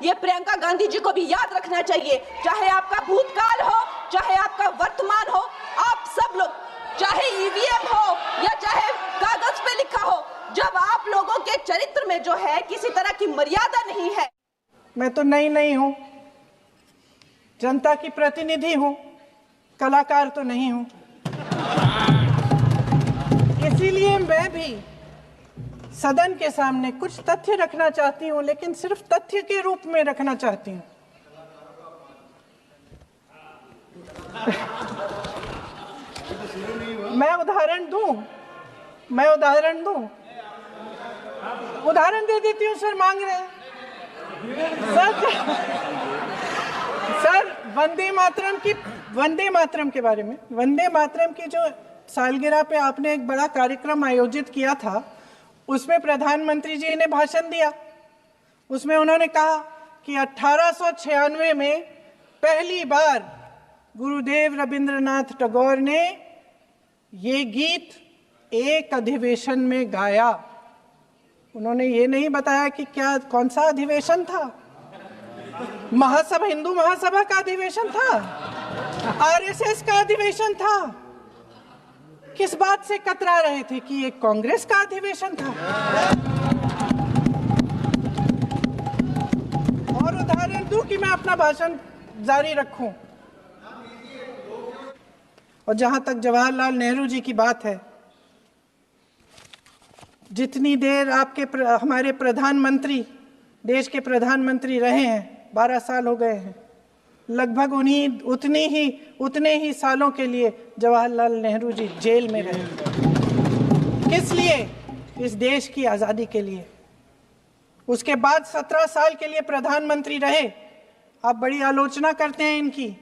ये प्रियंका गांधी जी को भी याद रखना चाहिए। चाहे आपका भूतकाल हो, चाहे आपका वर्तमान हो, आप सब लोग, चाहे ईवीएम हो या चाहे कागज पे लिखा हो, जब आप लोगों के चरित्र में जो है किसी तरह की मर्यादा नहीं है। मैं तो नहीं हूं, जनता की प्रतिनिधि हूं, कलाकार तो नहीं हूं। इसीलिए मैं भी सदन के सामने कुछ तथ्य रखना चाहती हूं, लेकिन सिर्फ तथ्य के रूप में रखना चाहती हूं। मैं उदाहरण दे देती हूँ। सर मांग रहे हैं सर वंदे मातरम के बारे में, वंदे मातरम की जो सालगिरह पे आपने एक बड़ा कार्यक्रम आयोजित किया था, उसमें प्रधानमंत्री जी ने भाषण दिया। उसमें उन्होंने कहा कि 1896 में पहली बार गुरुदेव रविंद्रनाथ टैगोर ने ये गीत एक अधिवेशन में गाया। उन्होंने ये नहीं बताया कि कौन सा अधिवेशन था। हिंदू महासभा का अधिवेशन था, आरएसएस का अधिवेशन था। किस बात से कतरा रहे थे कि ये कांग्रेस का अधिवेशन था। और उदाहरण दूं कि मैं अपना भाषण जारी रखूं। और जहां तक जवाहरलाल नेहरू जी की बात है, जितनी देर हमारे प्रधानमंत्री, देश के प्रधानमंत्री रहे हैं, 12 साल हो गए हैं, लगभग उतने ही सालों के लिए जवाहरलाल नेहरू जी जेल में रहे। किस लिए? इस देश की आज़ादी के लिए। उसके बाद 17 साल के लिए प्रधानमंत्री रहे। आप बड़ी आलोचना करते हैं इनकी,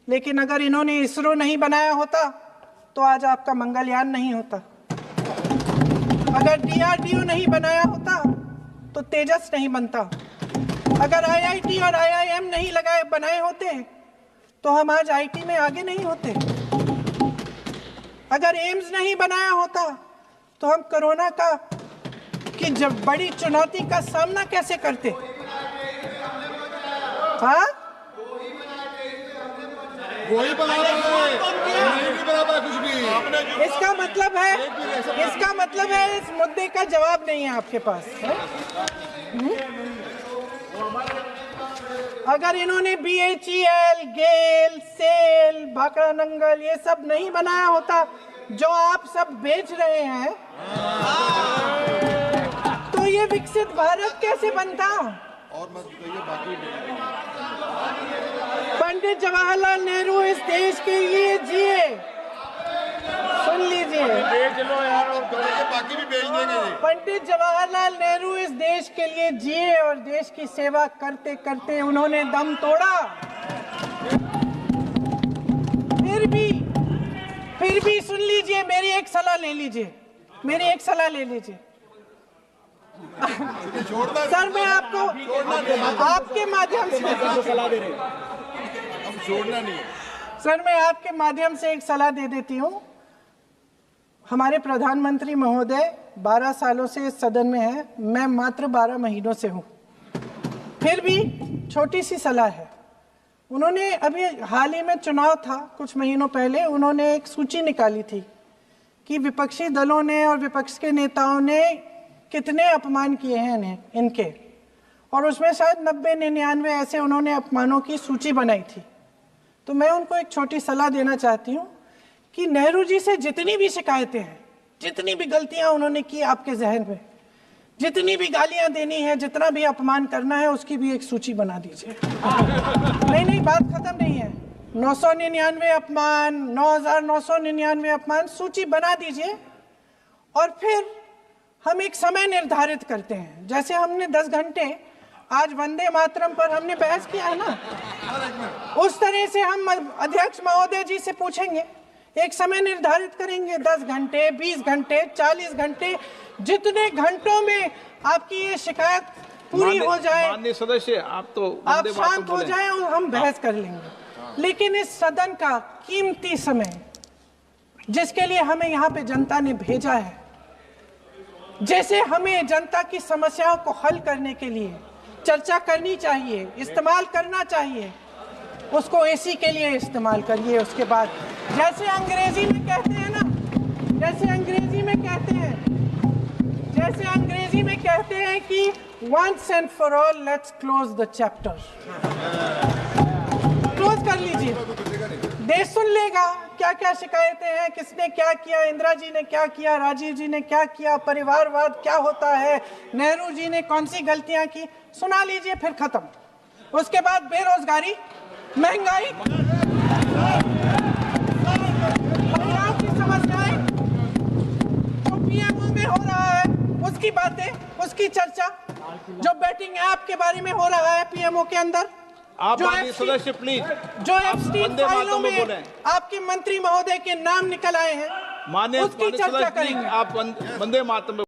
लेकिन अगर इन्होंने इसरो नहीं बनाया होता तो आज आपका मंगलयान नहीं होता। अगर डीआरडीओ नहीं बनाया होता तो तेजस नहीं बनता। अगर आईआईटी और आईआईएम नहीं बनाए होते तो हम आज आईटी में आगे नहीं होते। अगर एम्स नहीं बनाया होता तो हम कोरोना की जब बड़ी चुनौती का सामना कैसे करते। हाँ, वही बना कुछ भी। इसका मतलब है इस मुद्दे का जवाब नहीं है आपके पास। अगर इन्होंने बीएचईएल, गेल, सेल, भाखड़ा नंगल ये सब नहीं बनाया होता जो आप सब बेच रहे हैं, तो ये विकसित भारत कैसे बनता। और मत कहिए बाकी। पंडित जवाहरलाल नेहरू इस देश के लिए जिए। सुन लीजिए, बाकी भी बेच देंगे। पंडित जवाहरलाल नेहरू इस देश के लिए जिए और देश की सेवा करते करते उन्होंने दम तोड़ा। फिर भी सुन लीजिए, मेरी एक सलाह ले लीजिए। सर मैं आपके माध्यम से सलाह दे रहे हैं। छोड़ना नहीं। सर मैं आपके माध्यम से एक सलाह दे देती हूँ। हमारे प्रधानमंत्री महोदय 12 सालों से इस सदन में हैं, मैं मात्र 12 महीनों से हूँ। फिर भी छोटी सी सलाह है। उन्होंने अभी हाल ही में चुनाव था, कुछ महीनों पहले उन्होंने एक सूची निकाली थी कि विपक्षी दलों ने और विपक्ष के नेताओं ने कितने अपमान किए हैं इनके, और उसमें शायद 90-99 ऐसे उन्होंने अपमानों की सूची बनाई थी। तो मैं उनको एक छोटी सलाह देना चाहती हूँ कि नेहरू जी से जितनी भी शिकायतें हैं, जितनी भी गलतियां उन्होंने की आपके जहन में, जितनी भी गालियां देनी है, जितना भी अपमान करना है, उसकी भी एक सूची बना दीजिए। नहीं, बात खत्म नहीं है। 999 अपमान, 9999 अपमान, सूची बना दीजिए। और फिर हम एक समय निर्धारित करते हैं। जैसे हमने 10 घंटे आज वंदे मातरम पर हमने बहस किया है ना, उस तरह से हम अध्यक्ष महोदय जी से पूछेंगे, एक समय निर्धारित करेंगे, 10 घंटे, 20 घंटे, 40 घंटे, जितने घंटों में आपकी ये शिकायत पूरी हो जाए, माननीय सदस्य आप शांत हो जाएं और हम बहस कर लेंगे। लेकिन इस सदन का कीमती समय, जिसके लिए हमें यहाँ पे जनता ने भेजा है, जैसे हमें जनता की समस्याओं को हल करने के लिए चर्चा करनी चाहिए, इस्तेमाल करना चाहिए, उसको एसी के लिए इस्तेमाल करिए। उसके बाद जैसे अंग्रेजी में कहते हैं ना, जैसे अंग्रेजी में कहते हैं कि once and for all let's close the chapter. Close कर लीजिए, देश सुन लेगा क्या क्या शिकायतें हैं, किसने क्या किया, इंदिरा जी ने क्या किया, राजीव जी ने क्या किया, परिवारवाद क्या होता है, नेहरू जी ने कौन सी गलतियां की, सुना लीजिए, फिर खत्म। उसके बाद बेरोजगारी, महंगाई, महिलाओं की समस्याएं, जो पीएमओ में हो रहा है उसकी बातें, उसकी चर्चा, जो बैटिंग ऐप के बारे में हो रहा है पीएमओ के अंदर, आप सदस्य प्लीज, जो एफस्टीन फाइलों में आपके मंत्री महोदय के नाम निकल आए हैं, माननीय उसकी चर्चा सदस्य करेंगे। आप वंदे मातरम